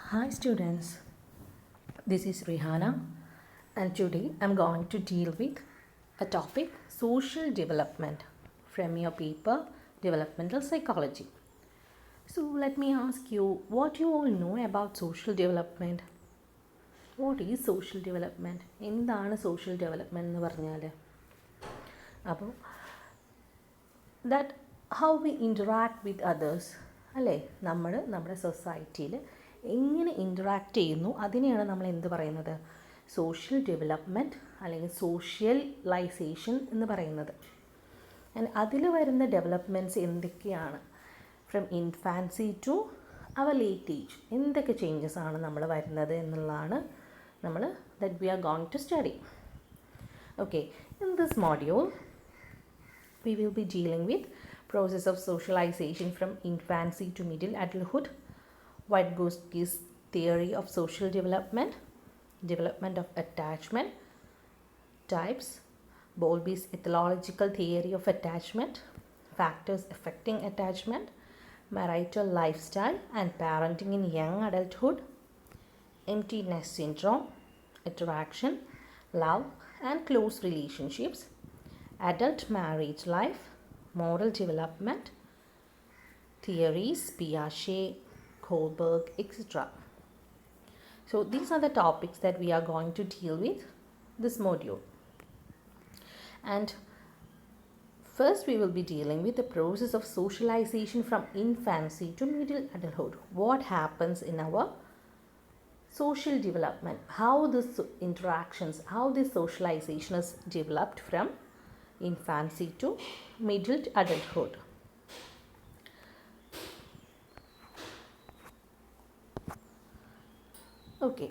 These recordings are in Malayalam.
Hi students, this is Rihanna and today I'm going to deal with a topic social development from your paper developmental psychology. So let me ask you what you all know about social development. What is social development? എന്താണ് social development എന്ന് പറഞ്ഞാൽ അപ്പോൾ that how we interact with others അല്ലേ നമ്മുടെ സൊസൈറ്റിയിൽ എങ്ങനെ ഇൻറ്ററാക്ട് ചെയ്യുന്നു അതിനെയാണ് നമ്മൾ എന്ത് പറയുന്നത് സോഷ്യൽ ഡെവലപ്മെൻറ്റ് അല്ലെങ്കിൽ സോഷ്യലൈസേഷൻ എന്ന് പറയുന്നത്. ആൻഡ് അതിൽ വരുന്ന ഡെവലപ്മെൻറ്റ്സ് എന്തൊക്കെയാണ് from infancy to our late age എന്തൊക്കെ ചേഞ്ചസ് ആണ് നമ്മൾ വരുന്നത് എന്നുള്ളതാണ് നമ്മൾ that we are going to study. Okay, in this module we will be dealing with process of socialization from infancy to middle adulthood, Vygotsky's theory of social development, development of attachment types, Bowlby's ethological theory of attachment, factors affecting attachment, marital lifestyle and parenting in young adulthood, empty nest syndrome, attraction, love and close relationships, adult marriage life, moral development, theories, Piaget, Kohlberg, etc. So these are the topics that we are going to deal with this module. And first we will be dealing with the process of socialization from infancy to middle adulthood. What happens in our social development, how this interactions, how this socialization is developed from infancy to middle adulthood. Okay,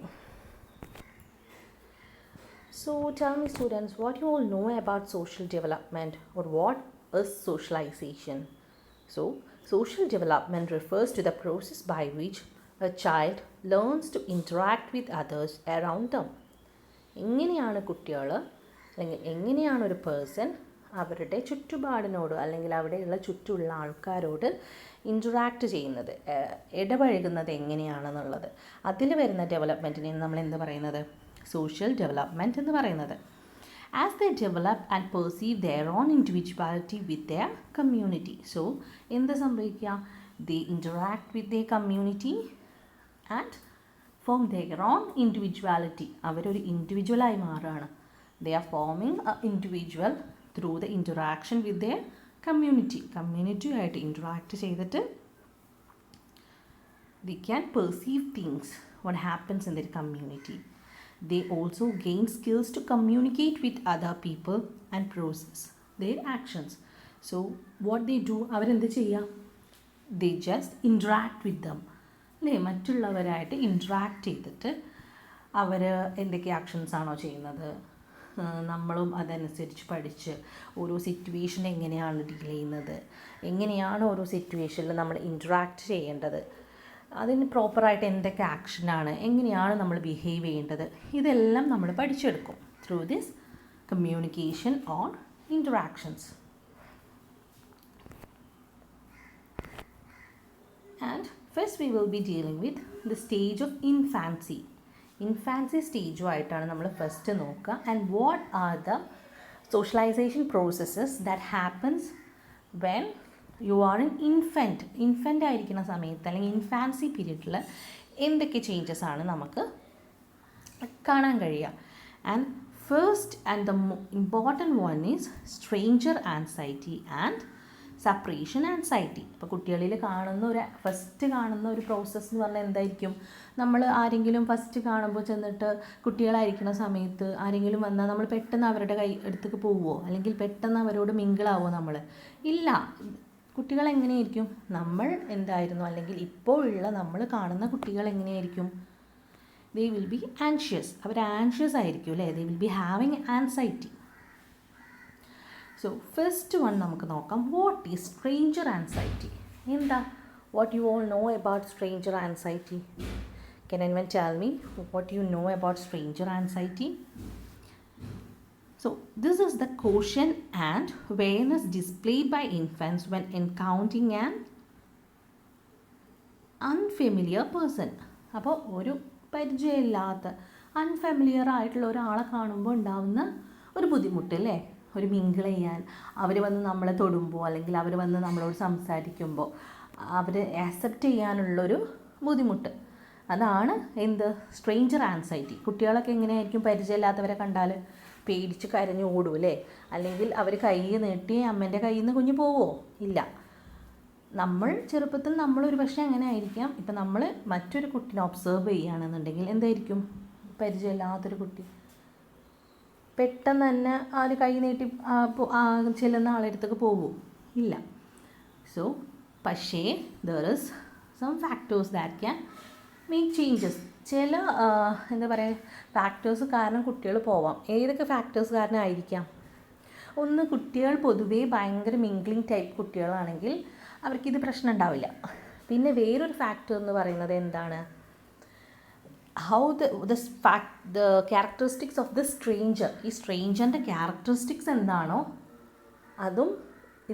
so tell me students, what you all know about social development or what is socialization? So social development refers to the process by which a child learns to interact with others around them. എങ്ങനെയാണ് കുട്ടികൾ അല്ലെങ്കിൽ എങ്ങനെയാണ് ഒരു പേഴ്സൺ അവരുടെ ചുറ്റുപാടിനോട് അല്ലെങ്കിൽ അവിടെയുള്ള ചുറ്റുമുള്ള ആൾക്കാരോട് ഇൻറ്ററാക്റ്റ് ചെയ്യുന്നത്, ഇടപഴകുന്നത് എങ്ങനെയാണെന്നുള്ളത്, അതിൽ വരുന്ന ഡെവലപ്മെൻറ്റിനെ നമ്മൾ എന്ത് പറയുന്നത് സോഷ്യൽ ഡെവലപ്മെൻറ്റ് എന്ന് പറയുന്നത്. As they develop and perceive their own individuality with their community. So എന്ത് സംഭവിക്കുക, they interact with their community and form their own individuality. അവരൊരു ഇൻഡിവിജ്വലായി മാറുകയാണ്. They are forming an individual through the interaction with their community. Community ആയിട്ട് interact ചെയ്തിട്ട് they can perceive things what happens in their community. They also gain skills to communicate with other people and process their actions. So what they do, അവരെന്ത് ചെയ്യുക, they just interact with them അല്ലേ, മറ്റുള്ളവരായിട്ട് ഇൻട്രാക്ട് ചെയ്തിട്ട് അവർ എന്തൊക്കെ ആക്ഷൻസ് ആണോ ചെയ്യുന്നത് നമ്മളും അതനുസരിച്ച് പഠിച്ച് ഓരോ സിറ്റുവേഷൻ എങ്ങനെയാണ് ഡീൽ ചെയ്യുന്നത്, എങ്ങനെയാണ് ഓരോ സിറ്റുവേഷനിൽ നമ്മൾ ഇൻട്രാക്ട് ചെയ്യേണ്ടത്, അതിന് പ്രോപ്പറായിട്ട് എന്തൊക്കെ ആക്ഷനാണ്, എങ്ങനെയാണ് നമ്മൾ ബിഹേവ് ചെയ്യേണ്ടത്, ഇതെല്ലാം നമ്മൾ പഠിച്ചെടുക്കും through this communication or interactions. And first we will be dealing with the stage of infancy. Infancy സ്റ്റേജുമായിട്ടാണ് നമ്മൾ ഫസ്റ്റ് നോക്കുക. And what are the socialisation processes that happens when you are in infant ആയിരിക്കുന്ന സമയത്ത് അല്ലെങ്കിൽ ഇൻഫാൻസി പീരീഡിൽ എന്തൊക്കെ ചേഞ്ചസ് ആണ് നമുക്ക് കാണാൻ കഴിയുക. And first and the important one is stranger anxiety and separation anxiety. ഇപ്പോൾ കുട്ടികളിൽ ഫസ്റ്റ് കാണുന്ന ഒരു പ്രോസസ്സ് എന്ന് പറഞ്ഞാൽ എന്തായിരിക്കും, നമ്മൾ ആരെങ്കിലും ഫസ്റ്റ് കാണുമ്പോൾ ചെന്നിട്ട് കുട്ടികളായിരിക്കുന്ന സമയത്ത് ആരെങ്കിലും വന്നാൽ നമ്മൾ പെട്ടെന്ന് അവരുടെ അടുത്തേക്ക് പോവുമോ അല്ലെങ്കിൽ പെട്ടെന്ന് അവരോട് മിങ്കിളാവോ നമ്മൾ? ഇല്ല. കുട്ടികൾ എങ്ങനെയായിരിക്കും, നമ്മൾ എന്തായിരുന്നു അല്ലെങ്കിൽ ഇപ്പോൾ ഉള്ള നമ്മൾ കാണുന്ന കുട്ടികൾ എങ്ങനെയായിരിക്കും, ദേ വിൽ ബി ആൻഷ്യസ്. അവർ ആൻഷ്യസ് ആയിരിക്കും അല്ലേ, they will be having anxiety. So first one നമുക്ക് നോക്കാം, വാട്ട് ഈസ് സ്ട്രേഞ്ചർ ആൻസൈറ്റി. എന്താ, what you all know about stranger anxiety? Can anyone tell me what you know about stranger anxiety? So this is the caution and awareness displayed by infants when encountering an unfamiliar person. അപ്പോൾ ഒരു പരിചയമില്ലാത്ത അൺഫെമിലിയർ ആയിട്ടുള്ള ഒരാളെ കാണുമ്പോൾ ഉണ്ടാവുന്ന ഒരു ബുദ്ധിമുട്ട് അല്ലേ, ഒരു മിങ്കിൾ ചെയ്യാൻ, അവർ വന്ന് നമ്മളെ തൊടുമ്പോൾ അല്ലെങ്കിൽ അവർ വന്ന് നമ്മളോട് സംസാരിക്കുമ്പോൾ അവർ ആക്സെപ്റ്റ് ചെയ്യാനുള്ളൊരു ബുദ്ധിമുട്ട്, അതാണ് എന്ത് സ്ട്രേഞ്ചർ ആൻസൈറ്റി. കുട്ടികളൊക്കെ എങ്ങനെയായിരിക്കും പരിചയമില്ലാത്തവരെ കണ്ടാൽ പേടിച്ച് കരഞ്ഞു ഓടും അല്ലേ, അല്ലെങ്കിൽ അവർ കൈ നീട്ടി അമ്മേൻ്റെ കയ്യിൽ നിന്ന് കുഞ്ഞ് പോവോ? ഇല്ല. നമ്മൾ ചെറുപ്പത്തിൽ നമ്മളൊരു പക്ഷേ അങ്ങനെ ആയിരിക്കാം. ഇപ്പം നമ്മൾ മറ്റൊരു കുട്ടീനെ ഒബ്സേർവ് ചെയ്യുകയാണെന്നുണ്ടെങ്കിൽ എന്തായിരിക്കും, പരിചയമില്ലാത്തൊരു കുട്ടി പെട്ടെന്ന് തന്നെ ആ ഒരു കൈ നീട്ടി ചെല്ലുന്ന ആളെടുത്തേക്ക് പോകുമോ? ഇല്ല. സോ പക്ഷേ there is some factors that can make changes. ചില എന്താ പറയുക ഫാക്ടേഴ്സ് കാരണം കുട്ടികൾ പോവാം. ഏതൊക്കെ ഫാക്ടേഴ്സ് കാരണം ആയിരിക്കാം? ഒന്ന്, കുട്ടികൾ പൊതുവേ ഭയങ്കര മിംഗ്ലിങ് ടൈപ്പ് കുട്ടികളാണെങ്കിൽ അവർക്കിത് പ്രശ്നം ഉണ്ടാവില്ല. പിന്നെ വേറൊരു ഫാക്ടർ എന്ന് പറയുന്നത് എന്താണ്, how the characteristics of the stranger. ഈ സ്ട്രേഞ്ചറിൻ്റെ ക്യാരക്ടറിസ്റ്റിക്സ് എന്താണോ അതും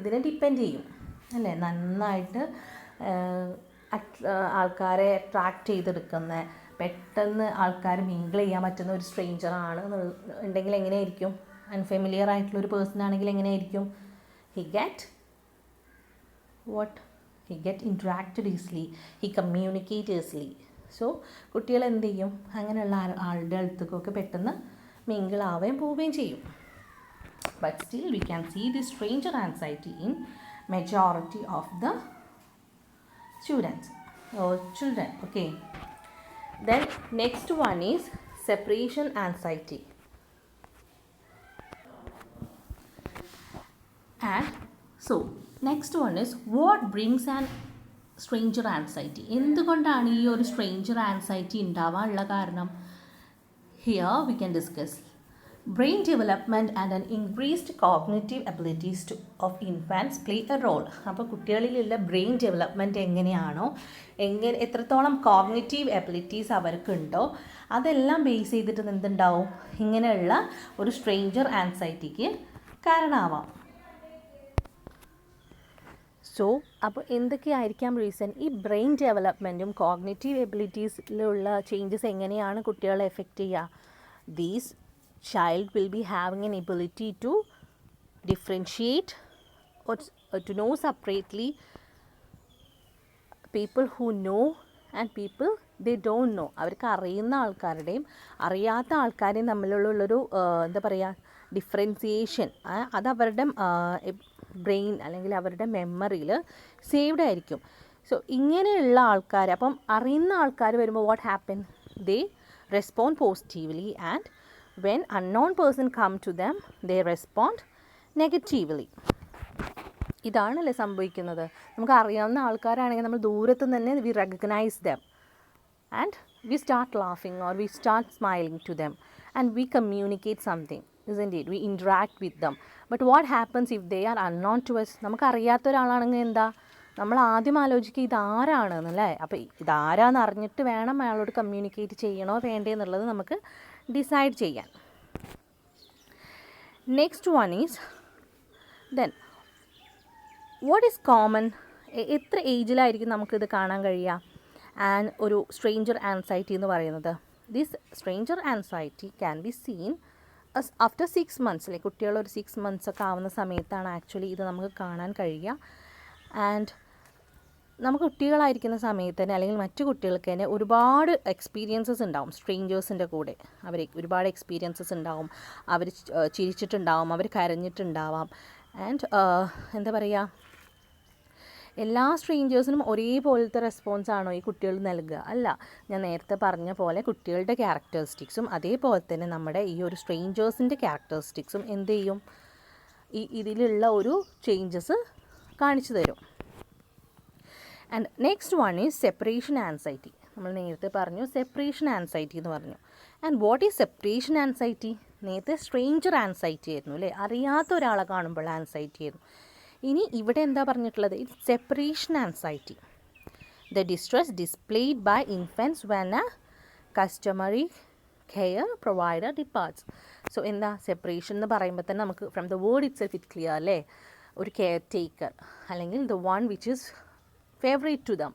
ഇതിനെ ഡിപ്പെൻഡ് ചെയ്യും അല്ലേ. നന്നായിട്ട് ആൾക്കാരെ അട്രാക്റ്റ് ചെയ്തെടുക്കുന്ന, പെട്ടെന്ന് ആൾക്കാർ മിങ്കിൾ ചെയ്യാൻ പറ്റുന്ന ഒരു സ്ട്രേഞ്ചറാണ് ഉണ്ടെങ്കിൽ എങ്ങനെയായിരിക്കും, അൺഫെമിലിയർ ആയിട്ടുള്ളൊരു പേഴ്സൺ ആണെങ്കിൽ എങ്ങനെയായിരിക്കും, he get ഇൻട്രാക്റ്റഡ് easily, he communicate easily. So കുട്ടികൾ എന്ത് ചെയ്യും, അങ്ങനെയുള്ള ആളുടെ അടുത്തേക്കൊക്കെ പെട്ടെന്ന് മിങ്കിൾ ആവുകയും പോവുകയും ചെയ്യും. But still we can see the stranger anxiety in majority of the students or children. Okay, then next one is separation anxiety. And so next one is what brings an stranger anxiety. എന്തുകൊണ്ടാണ് ഈ ഒരു സ്ട്രേഞ്ചർ ആൻസൈറ്റി ഉണ്ടാവാനുള്ള കാരണം? Here we can discuss brain development and an increased cognitive abilities of infants play a role. അപ്പോൾ കുട്ടികളിലുള്ള ബ്രെയിൻ ഡെവലപ്മെൻറ്റ് എങ്ങനെയാണോ, എത്രത്തോളം കോഗ്നിറ്റീവ് എബിലിറ്റീസ് അവർക്കുണ്ടോ അതെല്ലാം ബേസ് ചെയ്തിട്ട് എന്തുണ്ടാവും, ഇങ്ങനെയുള്ള ഒരു സ്ട്രേഞ്ചർ ആൻസൈറ്റിക്ക് കാരണമാവാം. സോ അപ്പോൾ എന്തൊക്കെയായിരിക്കാം റീസൺ? ഈ ബ്രെയിൻ ഡെവലപ്മെൻറ്റും കോഗ്നിറ്റീവ് എബിലിറ്റീസിലുള്ള ചേഞ്ചസ് എങ്ങനെയാണ് കുട്ടികളെ എഫക്റ്റ് ചെയ്യുക? These child will be having an ability to differentiate or to know separately people who know and people they don't know. അവർക്ക് അറിയുന്ന ആൾക്കാരുടെയും അറിയാത്ത ആൾക്കാരെയും തമ്മിലുള്ളൊരു എന്താ പറയുക ഡിഫറൻസിയേഷൻ, അത് അവരുടെ ബ്രെയിൻ അല്ലെങ്കിൽ അവരുടെ മെമ്മറിയിൽ സേവ്ഡ് ആയിരിക്കും. സോ ഇങ്ങനെയുള്ള ആൾക്കാർ, അപ്പം അറിയുന്ന ആൾക്കാർ വരുമ്പോൾ what happen, they respond positively and when unknown person come to them they respond negatively. ഇതാണല്ലേ സംഭവിക്കുന്നത്. നമുക്ക് അറിയാവുന്ന ആൾക്കാരാണെങ്കിൽ നമ്മൾ ദൂരത്ത് തന്നെ we recognize them and we start laughing or we start smiling to them and we communicate something, isn't it? We interact with them. But what happens if they are unknown to us? നമുക്ക് അറിയാത്ത ഒരാളാണെങ്കിൽ എന്താ, നമ്മൾ ആദ്യം ആലോചിക്കുക ഇതാരാണെന്നല്ലേ. അപ്പോൾ ഇതാരാന്ന് അറിഞ്ഞിട്ട് വേണം അയാളോട് കമ്മ്യൂണിക്കേറ്റ് ചെയ്യണോ വേണ്ടേ എന്നുള്ളത് നമുക്ക് ഡിസൈഡ് ചെയ്യാൻ. Next one is then what is common. എത്ര ഏജിലായിരിക്കും നമുക്കിത് കാണാൻ കഴിയുക? ആൻഡ് ഒരു സ്ട്രേഞ്ചർ ആൻസൈറ്റി എന്ന് പറയുന്നത്, this stranger anxiety can be seen after 6 months. അല്ലെ, കുട്ടികൾ ഒരു 6 months ഒക്കെ ആവുന്ന സമയത്താണ് ആക്ച്വലി ഇത് നമുക്ക് കാണാൻ കഴിയുക. ആൻഡ് നമുക്ക് കുട്ടികളായിരിക്കുന്ന സമയത്ത് തന്നെ അല്ലെങ്കിൽ മറ്റു കുട്ടികൾക്ക് തന്നെ ഒരുപാട് എക്സ്പീരിയൻസസ് ഉണ്ടാവും സ്ട്രേഞ്ചേഴ്സിൻ്റെ കൂടെ. അവർ ഒരുപാട് എക്സ്പീരിയൻസസ് ഉണ്ടാവും, അവർ ചിരിച്ചിട്ടുണ്ടാവും, അവർ കരഞ്ഞിട്ടുണ്ടാവാം. ആൻഡ് എന്താ പറയുക, എല്ലാ സ്ട്രേഞ്ചേഴ്സിനും ഒരേപോലത്തെ റെസ്പോൺസാണോ ഈ കുട്ടികൾ നൽകുക? അല്ല. ഞാൻ നേരത്തെ പറഞ്ഞ പോലെ കുട്ടികളുടെ ക്യാരക്ടറിസ്റ്റിക്സും അതേപോലെ തന്നെ നമ്മുടെ ഈ ഒരു സ്ട്രേഞ്ചേഴ്സിൻ്റെ ക്യാരക്ടറിസ്റ്റിക്സും എന്ത് ചെയ്യും, ഇതിലുള്ള ഒരു ചേഞ്ചസ് കാണിച്ചു തരും. And next one is separation anxiety. നമ്മൾ നേരത്തെ പറഞ്ഞു സെപ്പറേഷൻ ആൻസൈറ്റി എന്ന് പറഞ്ഞു. And what is separation anxiety? നേരത്തെ സ്ട്രേഞ്ചർ ആൻസൈറ്റി ആയിരുന്നു അല്ലേ, അറിയാത്ത ഒരാളെ കാണുമ്പോൾ ആൻസൈറ്റി ആയിരുന്നു. ഇനി ഇവിടെ എന്താ പറഞ്ഞിട്ടുള്ളത്? It's separation anxiety, the distress displayed by infants when a customary care provider departs. So എന്താ സെപ്പറേഷൻ എന്ന് പറയുമ്പോൾ തന്നെ നമുക്ക് from the word itself it clear അല്ലേ, ഒരു കെയർ ടേക്കർ അല്ലെങ്കിൽ the one which is favourite to them,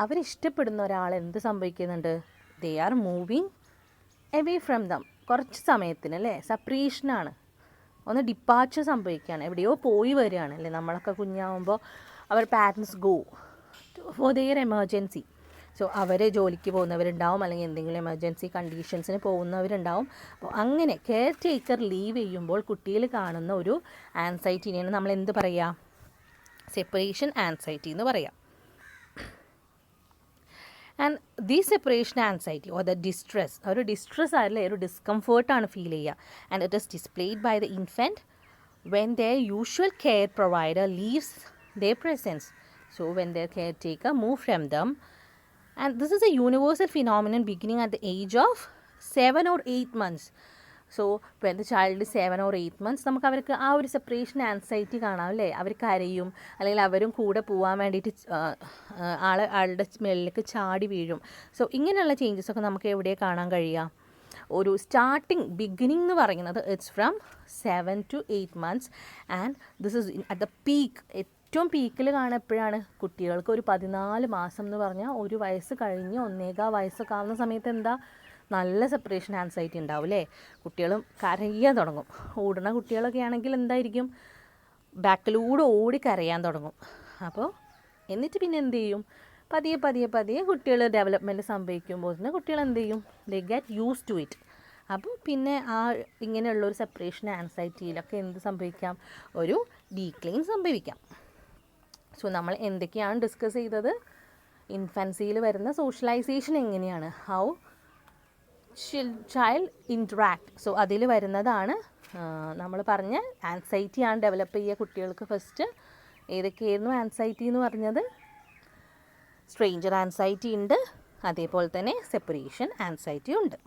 അവരിഷ്ടപ്പെടുന്ന ഒരാൾ എന്ത് സംഭവിക്കുന്നുണ്ട്? They are moving away from them. കുറച്ച് സമയത്തിന് അല്ലേ, സെപ്പറേഷനാണ്, ഒന്ന് ഡിപ്പാച്ചർ സംഭവിക്കുകയാണ്, എവിടെയോ പോയി വരികയാണ് അല്ലേ. നമ്മളൊക്കെ കുഞ്ഞാവുമ്പോൾ അവർ parents go for their emergency. So അവർ ജോലിക്ക് പോകുന്നവരുണ്ടാവും, അല്ലെങ്കിൽ എന്തെങ്കിലും എമർജൻസി കണ്ടീഷൻസിന് പോകുന്നവരുണ്ടാവും. അപ്പോൾ അങ്ങനെ കെയർ ടേക്കർ ലീവ് ചെയ്യുമ്പോൾ കുട്ടിയിൽ കാണുന്ന ഒരു ആൻസൈറ്റിനെയാണ് നമ്മൾ എന്ത് പറയുക? സെപ്പറേഷൻ ആൻസൈറ്റി എന്ന് പറയാം. And the separation anxiety or the distress, ഒരു ഡിസ്ട്രെസ് ആയാലും ഒരു ഡിസ്കംഫേർട്ടാണ് ഫീൽ ചെയ്യുക. And it is displayed by the infant when their usual care provider leaves their presence. So when their caretaker move from them, and this is a universal phenomenon beginning at the age of 7 or 8 months. So when the child is 7 or 8 months, നമുക്ക് അവർക്ക് ആ ഒരു സെപ്പറേഷൻ ആൻസൈറ്റി കാണാം അല്ലേ. അവർ കരയും, അല്ലെങ്കിൽ അവരും കൂടെ പോകാൻ വേണ്ടിയിട്ട് ആളുടെ മേളിലേക്ക് ചാടി വീഴും. സോ ഇങ്ങനെയുള്ള ചേഞ്ചസൊക്കെ നമുക്ക് എവിടെ കാണാൻ കഴിയുക? ഒരു ബിഗിനിങ് എന്ന് പറയുന്നത് it's from 7 to 8 months, and this is at the peak. ഏറ്റവും പീക്കിൽ കാണുക എപ്പോഴാണ്? കുട്ടികൾക്ക് ഒരു 14 മാസം എന്ന് പറഞ്ഞാൽ ഒരു വയസ്സ് കഴിഞ്ഞ് 1.25 വയസ്സൊക്കെ ആവുന്ന സമയത്ത് എന്താ നല്ല സെപ്പറേഷൻ ആൻസൈറ്റി ഉണ്ടാവും അല്ലേ. കുട്ടികളും കരയാൻ തുടങ്ങും. ഓടുന്ന കുട്ടികളൊക്കെ ആണെങ്കിൽ എന്തായിരിക്കും? ബാക്കിലൂടെ ഓടി കരയാൻ തുടങ്ങും. അപ്പോൾ എന്നിട്ട് പിന്നെ എന്ത് ചെയ്യും? പതിയെ കുട്ടികൾ ഡെവലപ്മെൻറ്റ് സംഭവിക്കുമ്പോൾ തന്നെ കുട്ടികൾ എന്ത് ചെയ്യും? They get use to it. അപ്പോൾ പിന്നെ ഇങ്ങനെയുള്ളൊരു സെപ്പറേഷൻ ആൻസൈറ്റിയിലൊക്കെ എന്ത് സംഭവിക്കാം? ഒരു ഡീക്ലൈൻ സംഭവിക്കാം. സോ നമ്മൾ എന്തൊക്കെയാണ് ഡിസ്കസ് ചെയ്തത്? ഇൻഫൻസിയിൽ വരുന്ന സോഷ്യലൈസേഷൻ എങ്ങനെയാണ്, ഹൗ ചൈൽഡ് ഇൻട്രാക്ട്. സോ അതിൽ വരുന്നതാണ് നമ്മൾ പറഞ്ഞ ആൻസൈറ്റിയാണ് ഡെവലപ്പ് ചെയ്യുക കുട്ടികൾക്ക് ഫസ്റ്റ്. ഏതൊക്കെയായിരുന്നു ആൻസൈറ്റി എന്ന് പറഞ്ഞത്? സ്ട്രേഞ്ചർ ആൻസൈറ്റി ഉണ്ട്, അതേപോലെ തന്നെ സെപ്പറേഷൻ ആൻസൈറ്റി ഉണ്ട്.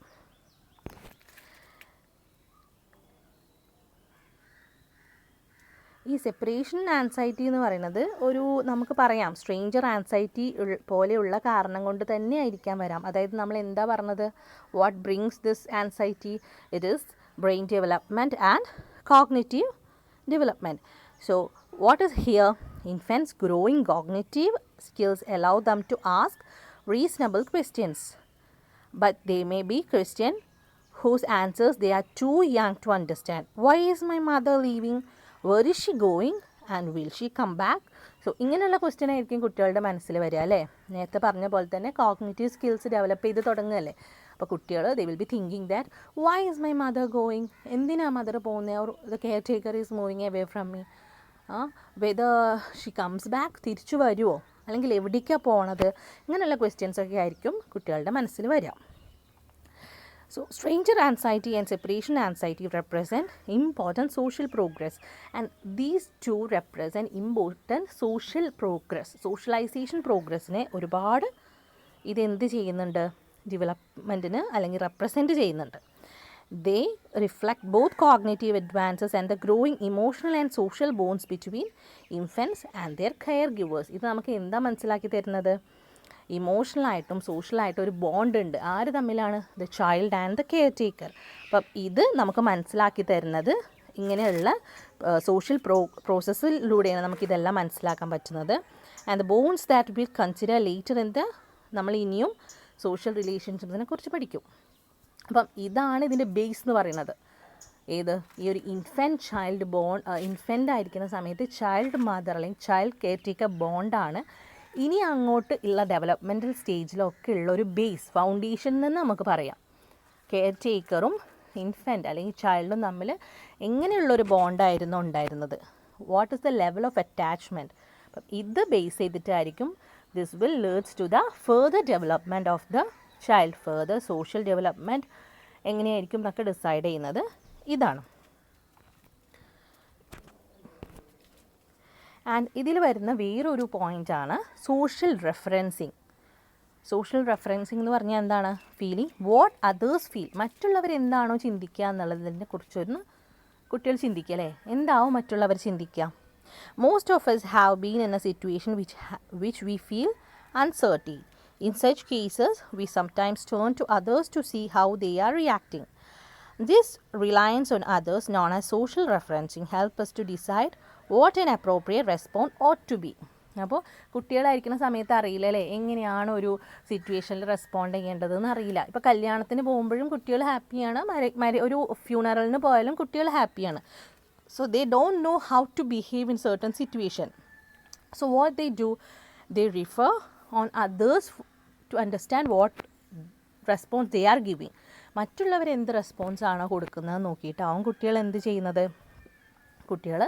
ഈ സെപ്പറേഷൻ ആൻസൈറ്റി എന്ന് പറയുന്നത് ഒരു നമുക്ക് പറയാം സ്ട്രേഞ്ചർ ആൻസൈറ്റി പോലെയുള്ള കാരണം കൊണ്ട് തന്നെ ആയിരിക്കാൻ വരാം. അതായത് നമ്മൾ എന്താ പറഞ്ഞത്? What brings this anxiety? It is brain development and cognitive development. So what is here? Infants' growing cognitive skills allow them to ask reasonable questions, but they may be questions whose answers they are too young to understand. Why is my mother leaving? Where is she going? And will she come back? So ഇങ്ങനെയുള്ള ക്വസ്റ്റ്യൻ ആയിരിക്കും കുട്ടികളുടെ മനസ്സിൽ വരിക അല്ലേ. നേരത്തെ പറഞ്ഞ പോലെ തന്നെ കോഗ്നിറ്റീവ് സ്കിൽസ് ഡെവലപ്പ് ചെയ്ത് തുടങ്ങുകയല്ലേ. അപ്പോൾ കുട്ടികൾ they will be thinking that why is my mother going? എന്തിനാ മദർ പോകുന്നത്? Or the caretaker is moving away from me. Whether she comes back, തിരിച്ചു വരുമോ, അല്ലെങ്കിൽ എവിടേക്കാണ് പോണത്? ഇങ്ങനെയുള്ള ക്വസ്റ്റ്യൻസൊക്കെ ആയിരിക്കും കുട്ടികളുടെ മനസ്സിൽ വരിക. So stranger anxiety and separation anxiety represent important social progress, and these two represent important social progress. Socialization progressനെ ഒരുപാട് ഇതെന്ത് ചെയ്യുന്നുണ്ട്? ഡെവലപ്മെൻറ്റിന് അല്ലെങ്കിൽ റെപ്രസെൻറ്റ് ചെയ്യുന്നുണ്ട്. They reflect both cognitive advances and the growing emotional and social bonds between infants and their caregivers. ഇത് നമുക്ക് എന്താ മനസ്സിലാക്കി തരുന്നത്? ഇമോഷണലായിട്ടും സോഷ്യലായിട്ടും ഒരു ബോണ്ട് ഉണ്ട്. ആര് തമ്മിലാണ്? The child and the care taker. അപ്പം ഇത് നമുക്ക് മനസ്സിലാക്കി തരുന്നത് ഇങ്ങനെയുള്ള സോഷ്യൽ പ്രോസസ്സിലൂടെയാണ് നമുക്കിതെല്ലാം മനസ്സിലാക്കാൻ പറ്റുന്നത്. And the bonds that will consider later in the, നമ്മൾ ഇനിയും സോഷ്യൽ റിലേഷൻഷിപ്സിനെ കുറിച്ച് പഠിക്കും. അപ്പം ഇതാണ് ഇതിൻ്റെ ബേസ് എന്ന് പറയുന്നത്. ഏത്? ഈ ഒരു ചൈൽഡ് ബോണ്ട്, ഇൻഫൻ്റ് ആയിരിക്കുന്ന സമയത്ത് ചൈൽഡ് മദർ അല്ലെങ്കിൽ ചൈൽഡ് കെയർ ടേക്കർ ബോണ്ടാണ് ഇനി അങ്ങോട്ട് ഉള്ള ഡെവലപ്മെൻറ്റൽ സ്റ്റേജിലൊക്കെ ഉള്ളൊരു ബേസ്, ഫൗണ്ടേഷൻ എന്ന് നമുക്ക് പറയാം. കെയർ ടേക്കറും ഇൻഫൻ്റ് അല്ലെങ്കിൽ ചൈൽഡും തമ്മിൽ എങ്ങനെയുള്ളൊരു ബോണ്ടായിരുന്നു ഉണ്ടായിരുന്നത്? What is the level of attachment? അപ്പം ഇത് ബേസ് ചെയ്തിട്ടായിരിക്കും this will leads to the further development of the child. Further social development എങ്ങനെയായിരിക്കും എന്നൊക്കെ ഡിസൈഡ് ചെയ്യുന്നത് ഇതാണ്. ആൻഡ് ഇതിൽ വരുന്ന വേറൊരു പോയിൻ്റാണ് സോഷ്യൽ റെഫറൻസിങ്. സോഷ്യൽ റെഫറൻസിങ് എന്ന് പറഞ്ഞാൽ എന്താണ്? Feeling what others feel. മറ്റുള്ളവർ എന്താണോ ചിന്തിക്കുക എന്നുള്ളതിനെ കുറിച്ചൊന്ന് കുട്ടികൾ ചിന്തിക്കുക അല്ലേ. എന്താവും മറ്റുള്ളവർ ചിന്തിക്കുക? Most of us have been in a situation which we feel uncertain. In such cases, we sometimes turn to others to see how they are reacting. This reliance on others, known as social referencing, helps us to decide what an appropriate response ought to be. അപ്പോൾ കുട്ടികളായിരിക്കുന്ന സമയത്ത് അറിയില്ല അല്ലേ, എങ്ങനെയാണ് ഒരു സിറ്റുവേഷനിൽ റെസ്പോണ്ട് ചെയ്യേണ്ടതെന്ന് അറിയില്ല. ഇപ്പോൾ കല്യാണത്തിന് പോകുമ്പോഴും കുട്ടികൾ ഹാപ്പിയാണ്, ഒരു ഫ്യൂണറലിന് പോയാലും കുട്ടികൾ ഹാപ്പിയാണ്. So they don't know how to behave in certain situation. So what they do, they refer on others to understand what response they are giving. മറ്റുള്ളവർ എന്ത് റെസ്പോൺസാണോ കൊടുക്കുന്നത് നോക്കിയിട്ടാവും കുട്ടികൾ എന്ത് ചെയ്യുന്നത്, കുട്ടികൾ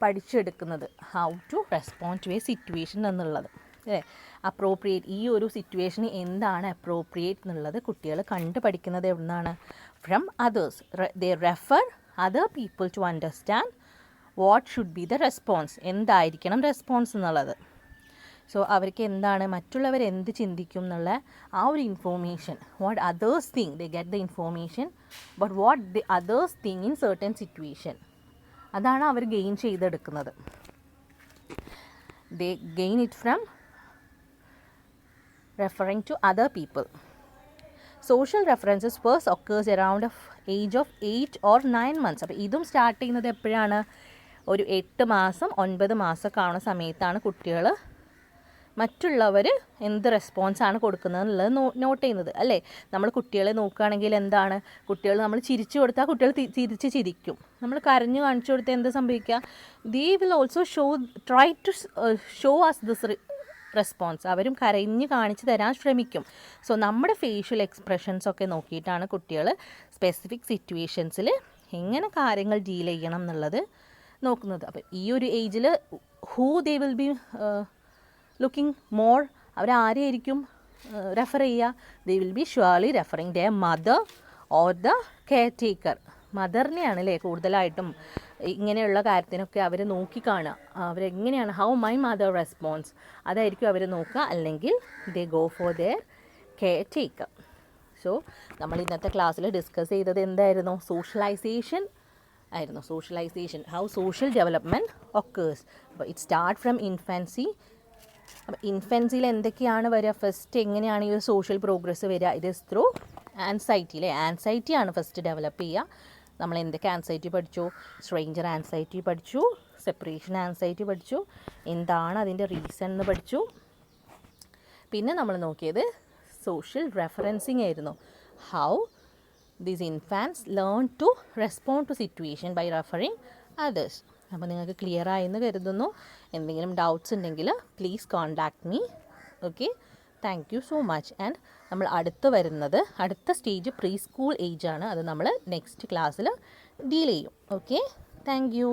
പഠിച്ചെടുക്കുന്നത് how to respond to a situation എന്നുള്ളത് അല്ലേ. അപ്രോപ്രിയേറ്റ്, ഈ ഒരു സിറ്റുവേഷന് എന്താണ് അപ്രോപ്രിയേറ്റ് എന്നുള്ളത് കുട്ടികൾ കണ്ട് പഠിക്കുന്നത് എവിടെ നിന്നാണ്? From others. They refer other people to understand what should be the response, എന്തായിരിക്കണം റെസ്പോൺസ് എന്നുള്ളത്. സോ അവർക്ക് എന്താണ്, മറ്റുള്ളവർ എന്ത് ചിന്തിക്കും എന്നുള്ള ആ ഒരു information, what others think, they get the information but what the others think in certain situation, അതാണ് അവർ ഗെയിൻ ചെയ്തെടുക്കുന്നത്. They gain it from referring to other people. Social references first occurs around the age of 8 or 9 months. അപ്പോൾ ഇതും സ്റ്റാർട്ട് ചെയ്യുന്നത് എപ്പോഴാണ്? ഒരു 8 മാസം 9 മാസമൊക്കെ ആവുന്ന സമയത്താണ് കുട്ടികൾ മറ്റുള്ളവർ എന്ത് റെസ്പോൺസാണ് കൊടുക്കുന്നത് എന്നുള്ളത് നോട്ട് ചെയ്യുന്നത് അല്ലേ. നമ്മൾ കുട്ടികളെ നോക്കുകയാണെങ്കിൽ എന്താണ്, കുട്ടികൾ നമ്മൾ ചിരിച്ചു കൊടുത്താൽ കുട്ടികൾ തിരിച്ച് ചിരിക്കും. നമ്മൾ കരഞ്ഞു കാണിച്ചു കൊടുത്താൽ എന്ത് സംഭവിക്കുക? They will also try to show us this response. അവരും കരഞ്ഞ് കാണിച്ചു തരാൻ ശ്രമിക്കും. സോ നമ്മുടെ ഫേഷ്യൽ എക്സ്പ്രഷൻസ് ഒക്കെ നോക്കിയിട്ടാണ് കുട്ടികൾ സ്പെസിഫിക് സിറ്റുവേഷൻസിൽ എങ്ങനെ കാര്യങ്ങൾ ഡീൽ ചെയ്യണം എന്നുള്ളത് നോക്കുന്നത്. അപ്പോൾ ഈ ഒരു ഏജിൽ who they will be looking more, അവരാരെയായിരിക്കും റെഫർ ചെയ്യുക? They will be surely referring their mother or the caretaker. മദറിനെയാണ് അല്ലേ കൂടുതലായിട്ടും ഇങ്ങനെയുള്ള കാര്യത്തിനൊക്കെ അവർ നോക്കിക്കാണുക. അവരെങ്ങനെയാണ്, ഹൗ മൈ മദർ റെസ്പോൺസ്, അതായിരിക്കും അവർ നോക്കുക. അല്ലെങ്കിൽ they go for their caretaker. So നമ്മൾ ഇന്നത്തെ ക്ലാസ്സിൽ ഡിസ്കസ് ചെയ്തത് എന്തായിരുന്നു? സോഷ്യലൈസേഷൻ ആയിരുന്നു. Socialization, how social development occurs. അപ്പോൾ ഇറ്റ് സ്റ്റാർട്ട് ഫ്രം ഇൻഫൻസി. അപ്പോൾ ഇൻഫൻസിയിൽ എന്തൊക്കെയാണ് വരിക? ഫസ്റ്റ് എങ്ങനെയാണ് ഈ ഒരു സോഷ്യൽ പ്രോഗ്രസ് വരിക? ഇത് ഇസ് ത്രൂ ആൻസൈറ്റി അല്ലേ. ആൻസൈറ്റിയാണ് ഫസ്റ്റ് ഡെവലപ്പ് ചെയ്യുക. നമ്മൾ എന്തൊക്കെ ആൻസൈറ്റി പഠിച്ചു? സ്ട്രേഞ്ചർ ആൻസൈറ്റി പഠിച്ചു, സെപ്പറേഷൻ ആൻസൈറ്റി പഠിച്ചു, എന്താണ് അതിൻ്റെ റീസൺ എന്ന് പഠിച്ചു. പിന്നെ നമ്മൾ നോക്കിയത് സോഷ്യൽ റെഫറൻസിങ് ആയിരുന്നു. How these infants learn to respond to situation by referring others. അപ്പോൾ നിങ്ങൾക്ക് ക്ലിയർ ആയെന്ന് കരുതുന്നു. എന്തെങ്കിലും ഡൗട്ട്സ് ഉണ്ടെങ്കിൽ please contact me. Okay, thank you so much. And നമ്മൾ അടുത്ത സ്റ്റേജ് പ്രീ സ്കൂൾ ഏജ് ആണ്. അത് നമ്മൾ നെക്സ്റ്റ് ക്ലാസ്സിൽ ഡീൽ ചെയ്യും. Okay, thank U.